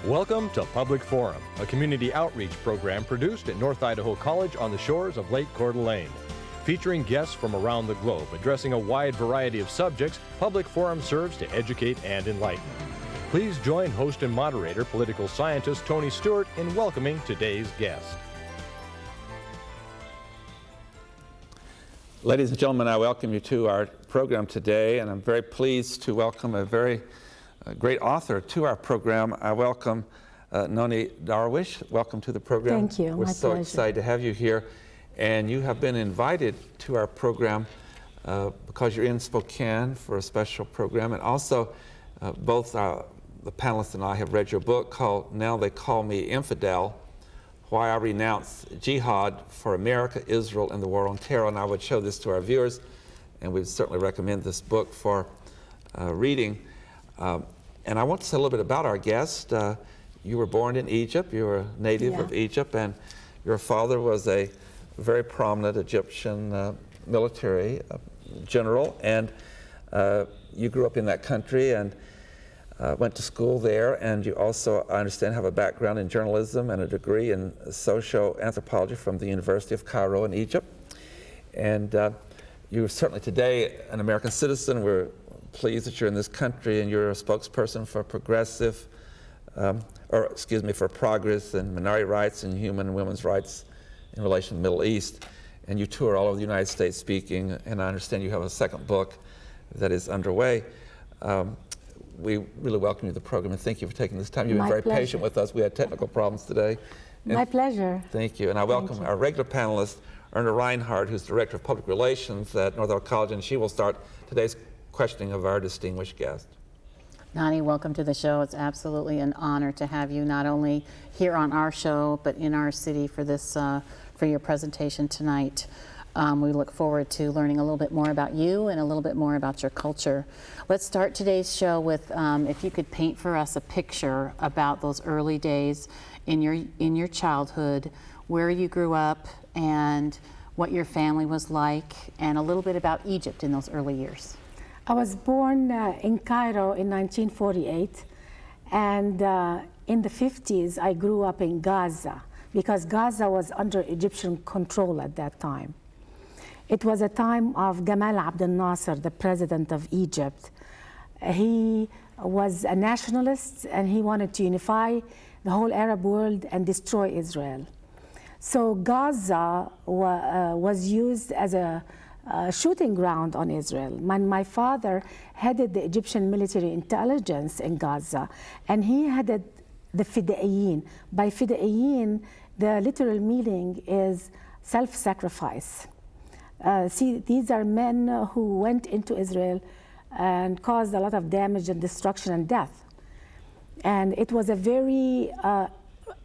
Welcome to Public Forum, a community outreach program produced at North Idaho College on the shores of Lake Coeur d'Alene. Featuring guests from around the globe addressing a wide variety of subjects, Public Forum serves to educate and enlighten. Please join host and moderator, political scientist Tony Stewart, in welcoming today's guest. Ladies and gentlemen, I welcome you to our program today, and I'm very pleased to welcome a very great author to our program. I welcome Noni Darwish. Welcome to the program. Thank you. We're so pleasure. excited to have you here. And you have been invited to our program because you're in Spokane for a special program. And also, both the panelists and I have read your book called Now They Call Me Infidel, Why I Renounce Jihad for America, Israel, and the War on Terror. And I would show this to our viewers, and we would certainly recommend this book for reading. And I want to say a little bit about our guest. You were born in Egypt. You were a native of Egypt, and your father was a very prominent Egyptian military general, and you grew up in that country and went to school there, and you also, I understand, have a background in journalism and a degree in social anthropology from the University of Cairo in Egypt. And you're certainly today an American citizen. We're pleased that you're in this country, and you're a spokesperson for for progress and minority rights and human and women's rights in relation to the Middle East. And you tour all over the United States speaking, and I understand you have a second book that is underway. We really welcome you to the program, and thank you for taking this time. You've been very patient with us. We had technical problems today. My pleasure. Thank you. And I welcome our regular panelist, Erna Reinhardt, who's Director of Public Relations at North Idaho College, and she will start today's questioning of our distinguished guest. Nani, welcome to the show. It's absolutely an honor to have you not only here on our show, but in our city for this, for your presentation tonight. We look forward to learning a little bit more about you and a little bit more about your culture. Let's start today's show with, if you could paint for us a picture about those early days in your childhood, where you grew up and what your family was like, and a little bit about Egypt in those early years. I was born in Cairo in 1948, and in the 50s I grew up in Gaza, because Gaza was under Egyptian control at that time. It was a time of Gamal Abdel Nasser, the president of Egypt. He was a nationalist, and he wanted to unify the whole Arab world and destroy Israel. So Gaza was used as a shooting ground on Israel. My father headed the Egyptian military intelligence in Gaza, and he headed the Fida'iyyin. By Fida'iyyin, the literal meaning is self-sacrifice. See, these are men who went into Israel and caused a lot of damage and destruction and death. And it was a very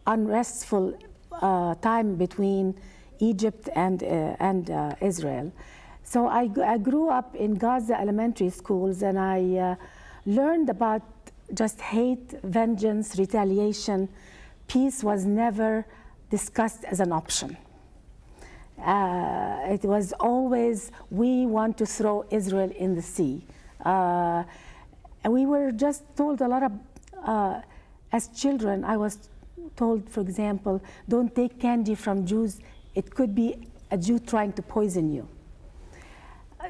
unrestful time between Egypt and Israel. So I grew up in Gaza elementary schools, and I learned about just hate, vengeance, retaliation. Peace was never discussed as an option. It was always, we want to throw Israel in the sea. And we were just told a lot of, as children, I was told, for example, don't take candy from Jews. It could be a Jew trying to poison you.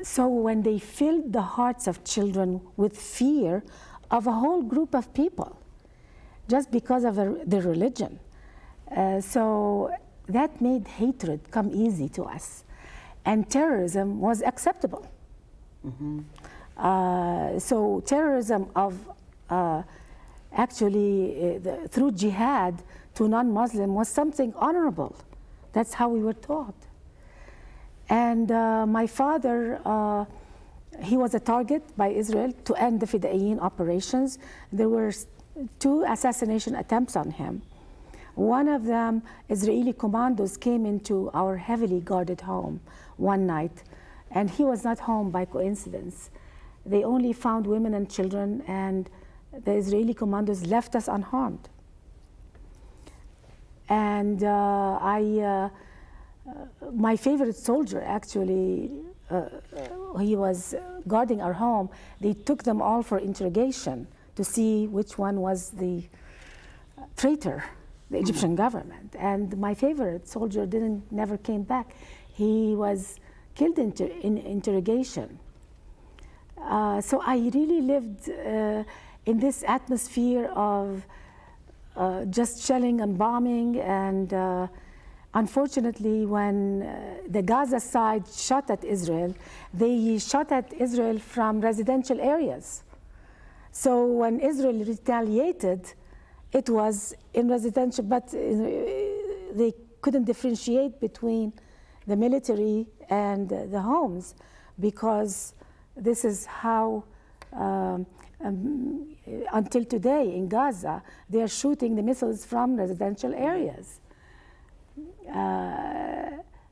So when they filled the hearts of children with fear of a whole group of people, just because of their religion. So that made hatred come easy to us. And terrorism was acceptable. Mm-hmm. So terrorism of through jihad to non-Muslim was something honorable. That's how we were taught. And my father, he was a target by Israel to end the Fida'iyyin operations. There were 2 assassination attempts on him. One of them, Israeli commandos came into our heavily guarded home one night, and he was not home by coincidence. They only found women and children, and the Israeli commandos left us unharmed. And my favorite soldier, actually, he was guarding our home. They took them all for interrogation to see which one was the traitor, the Egyptian government. And my favorite soldier never came back. He was killed in interrogation. So I really lived in this atmosphere of just shelling and bombing, and unfortunately when the Gaza side shot at Israel, they shot at Israel from residential areas. So when Israel retaliated, it was in residential, but they couldn't differentiate between the military and the homes, because this is how until today in Gaza, they are shooting the missiles from residential areas.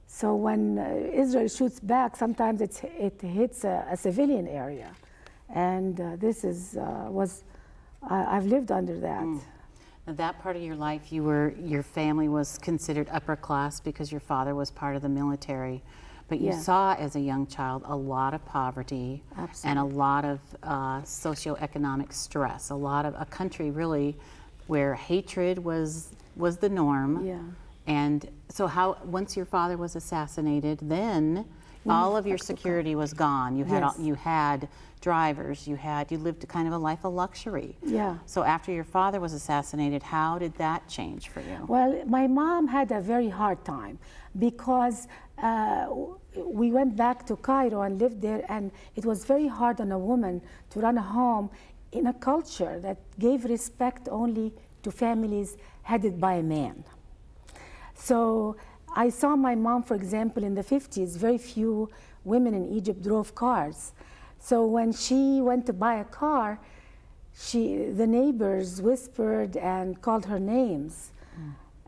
So when Israel shoots back, sometimes it hits a civilian area. And this is, I've lived under that. Now, that part of your life, your family was considered upper class because your father was part of the military. But you saw as a young child a lot of poverty. Absolutely. And a lot of socioeconomic stress, a country really where hatred was the norm. Yeah. And so once your father was assassinated, then all of your security was gone. You had drivers, you lived kind of a life of luxury. Yeah. So after your father was assassinated, how did that change for you? Well, my mom had a very hard time because we went back to Cairo and lived there, and it was very hard on a woman to run a home in a culture that gave respect only to families headed by a man. So I saw my mom, for example, in the 50s, very few women in Egypt drove cars. So when she went to buy a car, the neighbors whispered and called her names.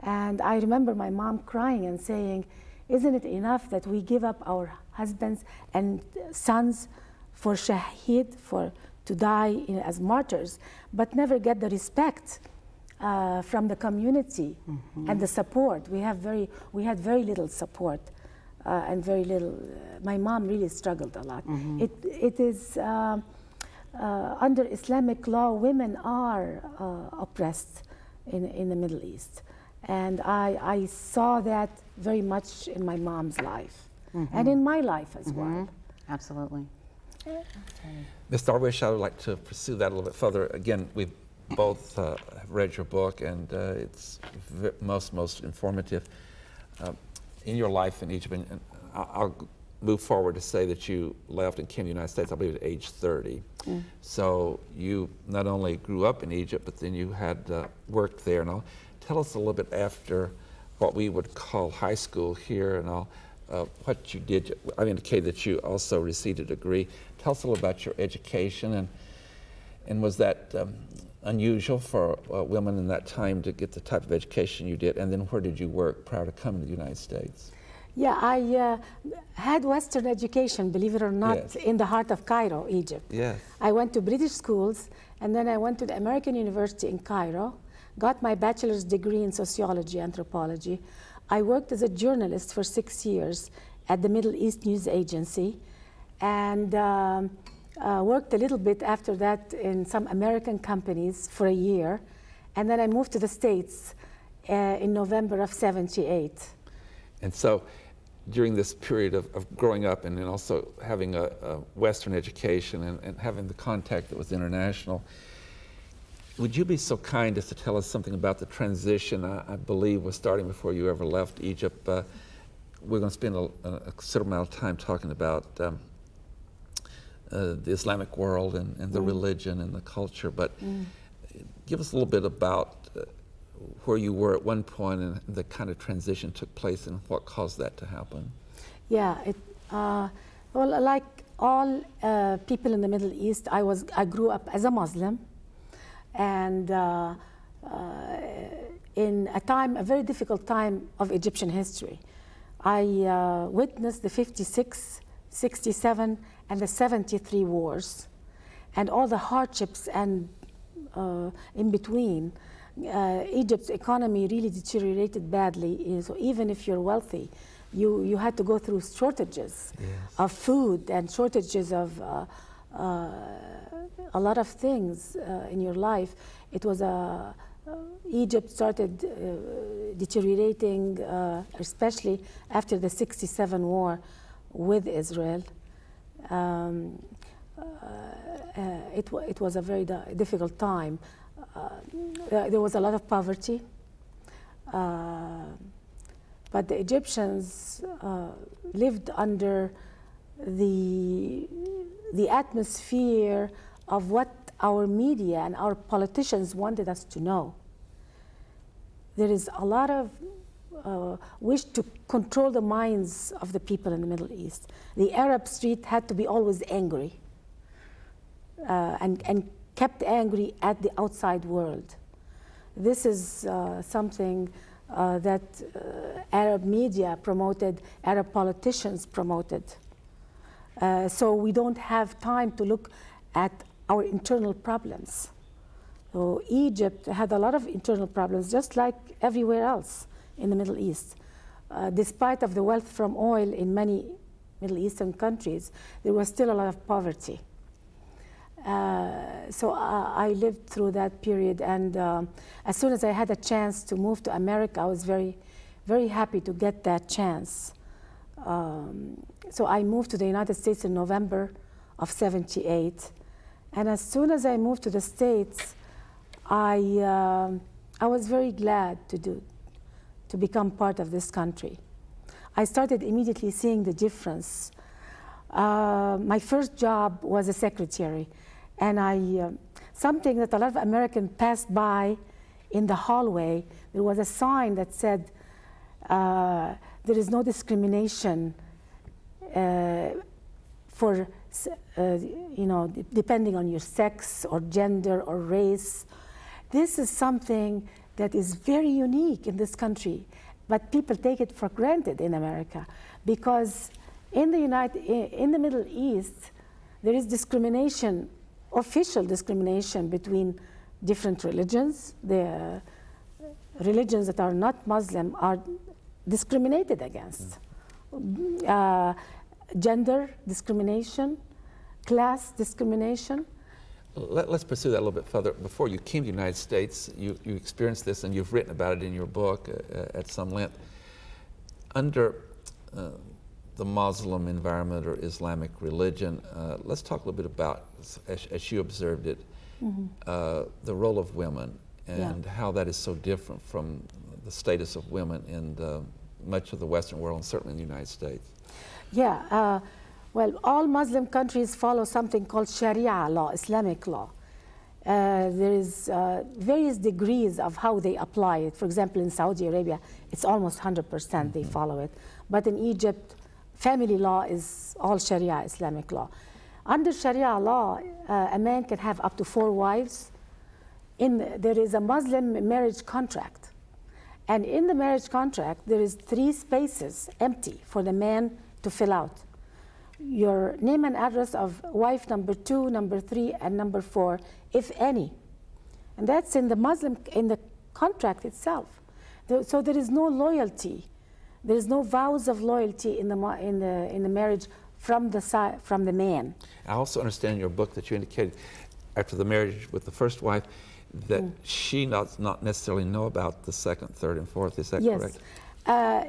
And I remember my mom crying and saying, isn't it enough that we give up our husbands and sons for shahid, to die as martyrs, but never get the respect from the community and the support. We had very little support and very little. My mom really struggled a lot. It is under Islamic law, women are oppressed in the Middle East, and I saw that very much in my mom's life and in my life as well. Absolutely. Ms. Darwish, I would like to pursue that a little bit further. Again, we've both have read your book, and it's most informative. In your life in Egypt, and I'll move forward to say that you left and came to the United States, I believe, at age 30. So you not only grew up in Egypt, but then you had worked there. And I'll tell us a little bit after what we would call high school here, and what you did. I've indicated that you also received a degree. Tell us a little about your education, and was that unusual for women in that time to get the type of education you did? And then where did you work prior to coming to the United States? Yeah, I had Western education, believe it or not, in the heart of Cairo, Egypt. Yes. I went to British schools, and then I went to the American University in Cairo, got my bachelor's degree in sociology, anthropology. I worked as a journalist for 6 years at the Middle East News Agency, and worked a little bit after that in some American companies for a year. And then I moved to the States in November of '78. And so during this period of growing up and then also having a Western education and having the contact that was international, would you be so kind as to tell us something about the transition I believe was starting before you ever left Egypt? We're going to spend a considerable amount of time talking about the Islamic world and the religion and the culture, but give us a little bit about where you were at one point and the kind of transition took place and what caused that to happen. Yeah, well, like all people in the Middle East, I grew up as a Muslim, and in a very difficult time of Egyptian history. I witnessed the 56, 67, and the 73 wars, and all the hardships and in between. Egypt's economy really deteriorated badly. So even if you're wealthy, you had to go through shortages of food and shortages of a lot of things in your life. It was a Egypt started deteriorating, especially after the '67 war with Israel. It was a very difficult time. There was a lot of poverty, but the Egyptians lived under the atmosphere of what our media and our politicians wanted us to know. There is a lot of wish to control the minds of the people in the Middle East. The Arab street had to be always angry and kept angry at the outside world. This is something that Arab media promoted, Arab politicians promoted. So we don't have time to look at our internal problems. So Egypt had a lot of internal problems, just like everywhere else in the Middle East. Despite of the wealth from oil in many Middle Eastern countries, there was still a lot of poverty. So I lived through that period, and as soon as I had a chance to move to America, I was very, very happy to get that chance. So I moved to the United States in November of '78, and as soon as I moved to the States, I was very glad to become part of this country. I started immediately seeing the difference. My first job was a secretary, and something that a lot of Americans passed by in the hallway, there was a sign that said, there is no discrimination for, depending on your sex or gender or race. This is something that is very unique in this country, but people take it for granted in America, because in the Middle East, there is discrimination, official discrimination between different religions. The religions that are not Muslim are discriminated against. Gender discrimination, class discrimination. Let's pursue that a little bit further. Before you came to the United States, you experienced this, and you've written about it in your book at some length. Under the Muslim environment or Islamic religion, let's talk a little bit about, as you observed it, the role of women and how that is so different from the status of women in much of the Western world, and certainly in the United States. Yeah. Well, all Muslim countries follow something called Sharia law, Islamic law. There is various degrees of how they apply it. For example, in Saudi Arabia, it's almost 100% they follow it. But in Egypt, family law is all Sharia, Islamic law. Under Sharia law, a man can have up to 4 wives. There is a Muslim marriage contract. And in the marriage contract, there is 3 spaces empty for the man to fill out. Your name and address of wife number 2, number 3, and number 4, if any. And that's in the contract itself. So there is no loyalty. There is no vows of loyalty in the marriage from the man. I also understand in your book that you indicated after the marriage with the first wife that she does not necessarily know about the second, third, and fourth. Is that correct?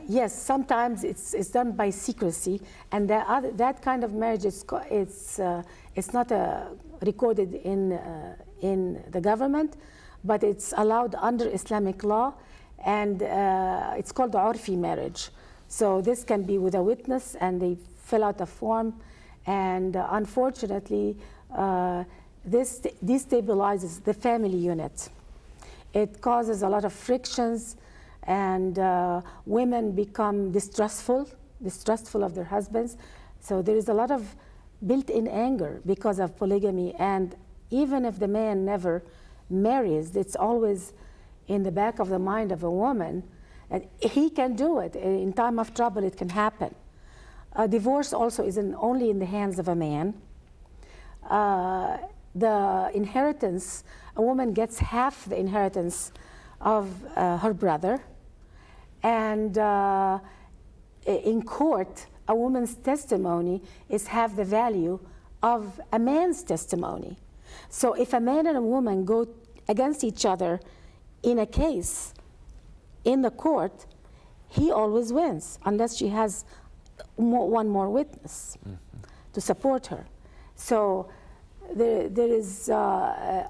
Yes, sometimes it's done by secrecy, and that kind of marriage it's not recorded in the government, but it's allowed under Islamic law, and it's called the urfi marriage. So this can be with a witness, and they fill out a form, and unfortunately, this destabilizes the family unit. It causes a lot of frictions, and women become distrustful of their husbands. So there is a lot of built-in anger because of polygamy, and even if the man never marries, it's always in the back of the mind of a woman that he can do it. In time of trouble, it can happen. Divorce also isn't only in the hands of a man. The inheritance, a woman gets half the inheritance of her brother. And in court, a woman's testimony is half the value of a man's testimony. So if a man and a woman go against each other in a case in the court, he always wins unless she has one more witness to support her. So there is there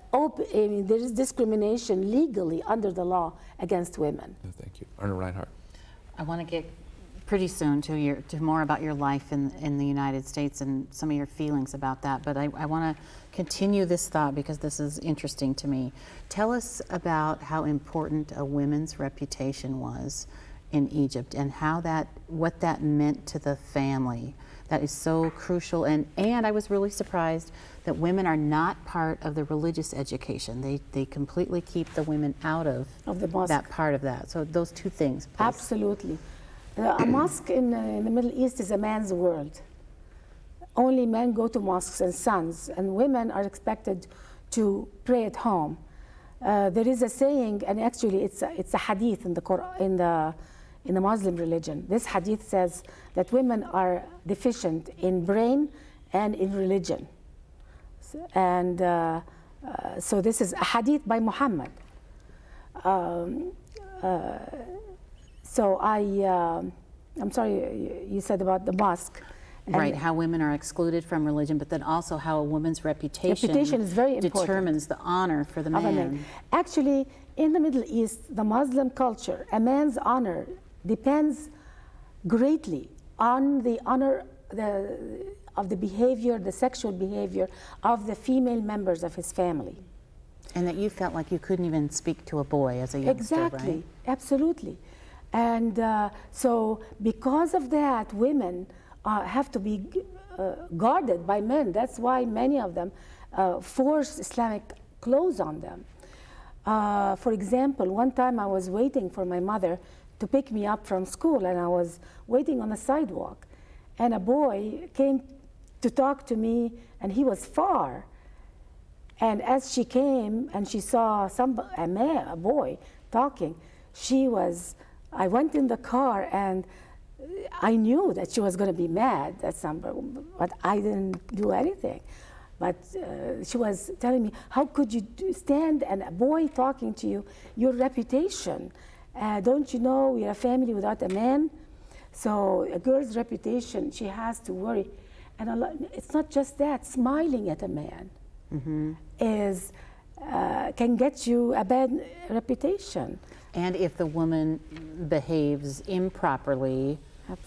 is discrimination legally under the law against women. Thank you. Erna Reinhardt. I want to get pretty soon to more about your life in the United States and some of your feelings about that, but I want to continue this thought because this is interesting to me. Tell us about how important a woman's reputation was in Egypt and what that meant to the family. That is so crucial, and I was really surprised that women are not part of the religious education. They completely keep the women out of the mosque. that part of that. So those two things, please. Absolutely. A mosque in the Middle East is a man's world. Only men go to mosques and sons, and women are expected to pray at home. There is a saying, and actually it's a hadith in the Quran, in the Muslim religion. This hadith says that women are deficient in brain and in religion. And so this is a hadith by Muhammad. So I'm sorry, you said about the mosque. Right, how women are excluded from religion, but then also how a woman's reputation is very important. Determines the honor for the man. Actually, in the Middle East, the Muslim culture, a man's honor depends greatly on the honor of the behavior, the sexual behavior of the female members of his family. And that you felt like you couldn't even speak to a boy as a youngster, Exactly, right? absolutely. And so because of that, women have to be guarded by men. That's why many of them force Islamic clothes on them. For example, one time I was waiting for my mother to pick me up from school, and I was waiting on the sidewalk, and a boy came to talk to me, and he was far. And as she came and she saw a boy talking, I went in the car, and I knew that she was going to be mad at somebody, but I didn't do anything. But she was telling me, how could you stand and a boy talking to you, your reputation? Don't you know we're a family without a man? So a girl's reputation, she has to worry. And it's not just that, smiling at a man can get you a bad reputation. And if the woman behaves improperly,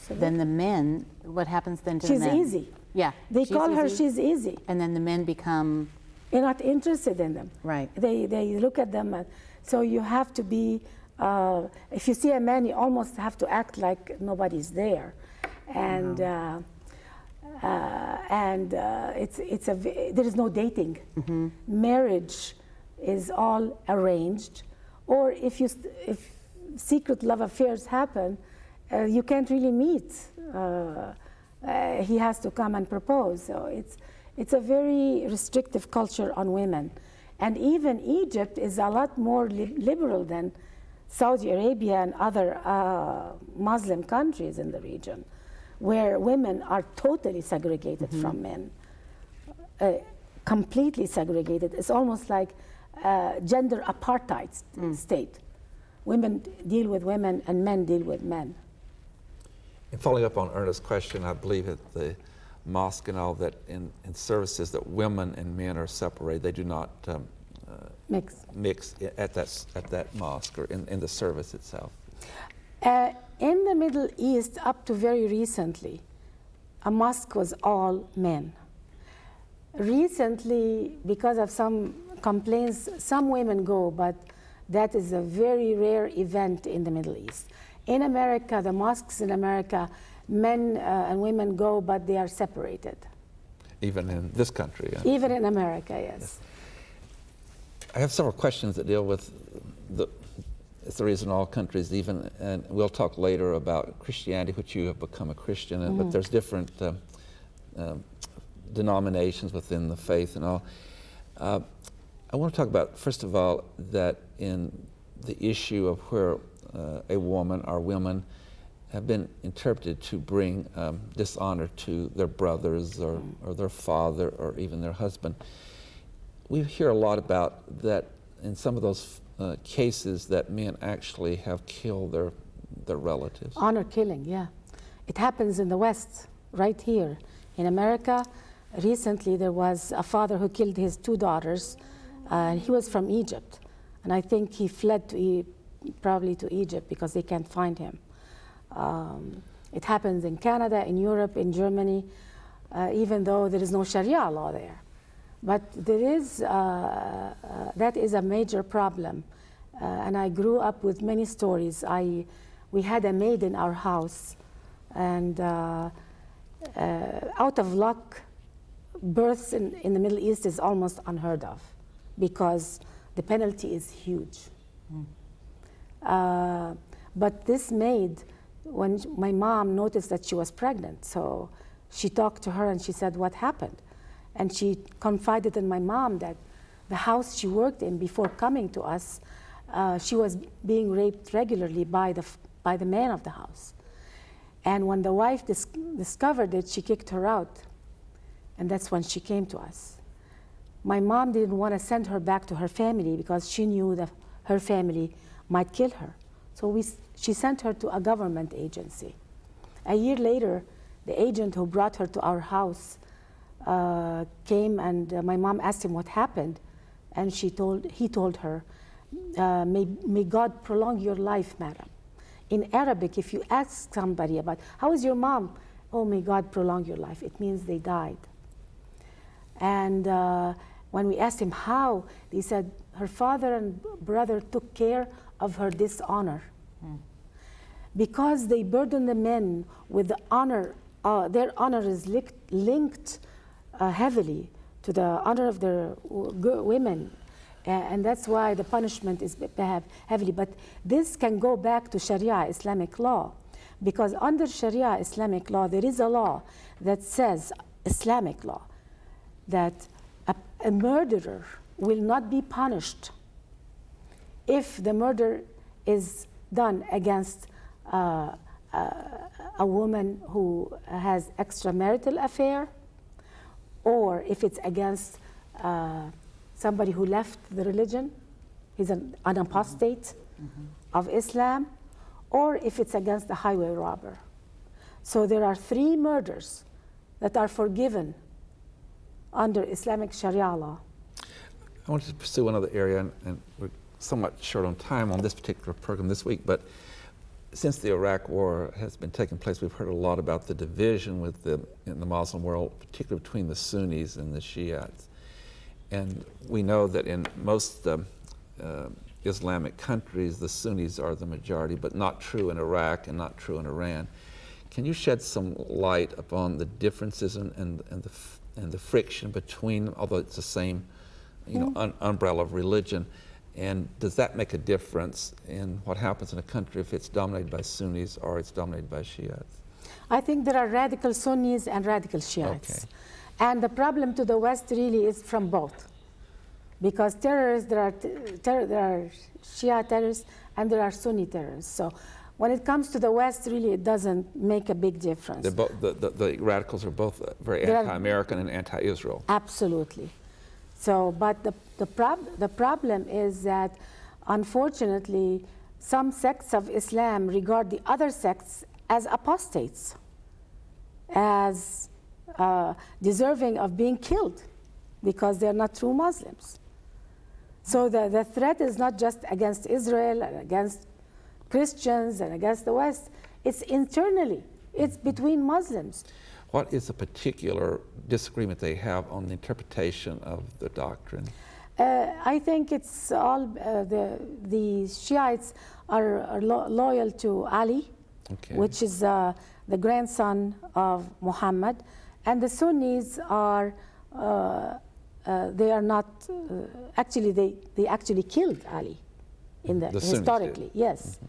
then the men, what happens then to the men? She's easy. Yeah. They call her she's easy. And then the men become... You're not interested in them. Right. They look at them. So you have to be, if you see a man, you almost have to act like nobody's there. And there is no dating. Marriage is all arranged. Or if secret love affairs happen, you can't really meet. He has to come and propose. So it's a very restrictive culture on women. And even Egypt is a lot more liberal than Saudi Arabia and other Muslim countries in the region, where women are totally segregated from men, completely segregated. It's almost like gender apartheid state. Women deal with women and men deal with men. And following up on Erna's question, I believe at the mosque and all that in services that women and men are separated. They do not mix at that mosque or in the service itself. In the Middle East, up to very recently, a mosque was all men. Recently, because of some complaints, some women go, but that is a very rare event in the Middle East. In America, the mosques in America, men and women go, but they are separated. Even in this country? Even in America, yes. I have several questions that deal with it's the reason all countries, even, and we'll talk later about Christianity, which you have become a Christian, but there's different denominations within the faith and all. I want to talk about, first of all, that in the issue of where a woman or women have been interpreted to bring dishonor to their brothers or their father or even their husband. We hear a lot about that in some of those cases that men actually have killed their relatives? Honor killing, yeah. It happens in the West, right here. In America, recently there was a father who killed his 2 daughters, and he was from Egypt. And I think he fled to probably to Egypt because they can't find him. It happens in Canada, in Europe, in Germany, even though there is no Sharia law there. But there is, that is a major problem. And I grew up with many stories. We had a maid in our house, and out of luck, births in the Middle East is almost unheard of because the penalty is huge. But this maid, when my mom noticed that she was pregnant, so she talked to her and she said, what happened? And she confided in my mom that the house she worked in before coming to us, she was being raped regularly by the man of the house. And when the wife discovered it, she kicked her out. And that's when she came to us. My mom didn't want to send her back to her family because she knew that her family might kill her. So she sent her to a government agency. A year later, the agent who brought her to our house came, and my mom asked him what happened, and he told her, may God prolong your life, madam. In Arabic, if you ask somebody about, how is your mom? Oh, may God prolong your life. It means they died. And when we asked him how, he said her father and brother took care of her dishonor. Because they burden the men with the honor, their honor is linked heavily to the honor of their women. And that's why the punishment is heavily. But this can go back to Sharia Islamic law, because under Sharia Islamic law, there is a law that says, Islamic law, that a murderer will not be punished if the murder is done against a woman who has extramarital affair, or if it's against somebody who left the religion, he's an apostate of Islam, or if it's against the highway robber. So there are 3 murders that are forgiven under Islamic Sharia law. I wanted to pursue another area, and we're somewhat short on time on this particular program this week, but since the Iraq War has been taking place, we've heard a lot about the division in the Muslim world, particularly between the Sunnis and the Shiites. And we know that in most Islamic countries, the Sunnis are the majority, but not true in Iraq and not true in Iran. Can you shed some light upon the differences and the friction between, although it's the same, umbrella of religion, and does that make a difference in what happens in a country if it's dominated by Sunnis or it's dominated by Shiites? I think there are radical Sunnis and radical Shiites. Okay. And the problem to the West really is from both. Because terrorists, there are Shia terrorists and there are Sunni terrorists. So when it comes to the West, really it doesn't make a big difference. The radicals are both very anti-American and anti-Israel. Absolutely. So, but the problem is that, unfortunately, some sects of Islam regard the other sects as apostates, as deserving of being killed because they're not true Muslims. So the threat is not just against Israel and against Christians and against the West, it's internally, it's between Muslims. What is the particular disagreement they have on the interpretation of the doctrine? I think it's all, the Shiites are loyal to Ali, which is the grandson of Muhammad, and the Sunnis are, they are not, actually they actually killed Ali in the historically, yes.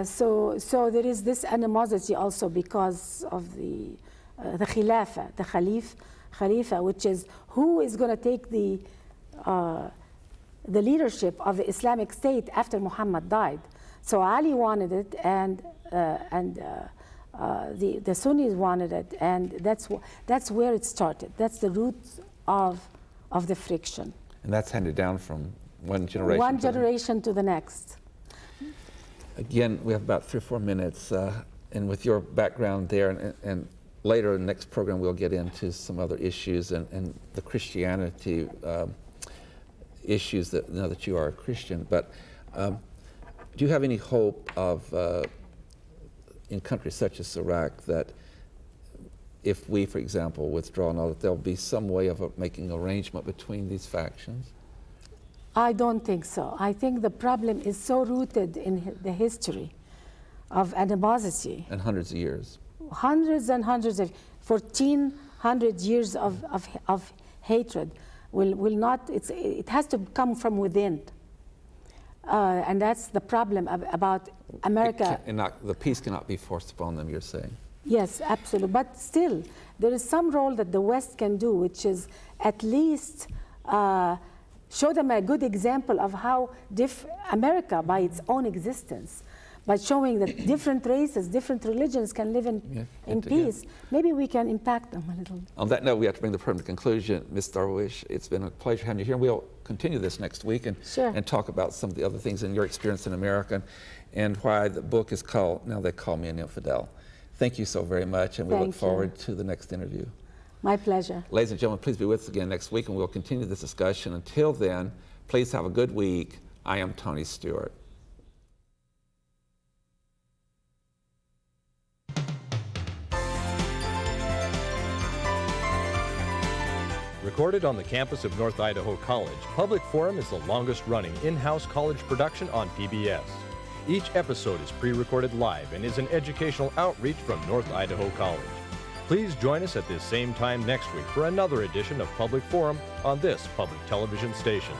So there is this animosity also because of the Khilafah, the Khalifa, which is who is going to take the leadership of the Islamic State after Muhammad died. So Ali wanted it, and the Sunnis wanted it, and that's where it started. That's the root of the friction. And that's handed down from one generation. One generation to the next. Again, we have about 3 or 4 minutes, and with your background there, and later in the next program we'll get into some other issues and the Christianity issues that now that you are a Christian. But do you have any hope of, in countries such as Iraq, that if we, for example, withdraw and all, that there'll be some way of making arrangement between these factions? I don't think so. I think the problem is so rooted in the history of animosity. And hundreds of years. Hundreds and hundreds of 1,400 years of hatred will not, it has to come from within. And that's the problem about America. The peace cannot be forced upon them, you're saying? Yes, absolutely. But still, there is some role that the West can do, which is at least show them a good example of how America, by its own existence, by showing that different races, different religions can live in peace, maybe we can impact them a little. On that note, we have to bring the program to conclusion. Ms. Darwish, it's been a pleasure having you here. We'll continue this next week and talk about some of the other things in your experience in America and why the book is called Now They Call Me an Infidel. Thank you so very much, and we look forward to the next interview. My pleasure. Ladies and gentlemen, please be with us again next week, and we'll continue this discussion. Until then, please have a good week. I am Tony Stewart. Recorded on the campus of North Idaho College, Public Forum is the longest-running in-house college production on PBS. Each episode is pre-recorded live and is an educational outreach from North Idaho College. Please join us at this same time next week for another edition of Public Forum on this public television station.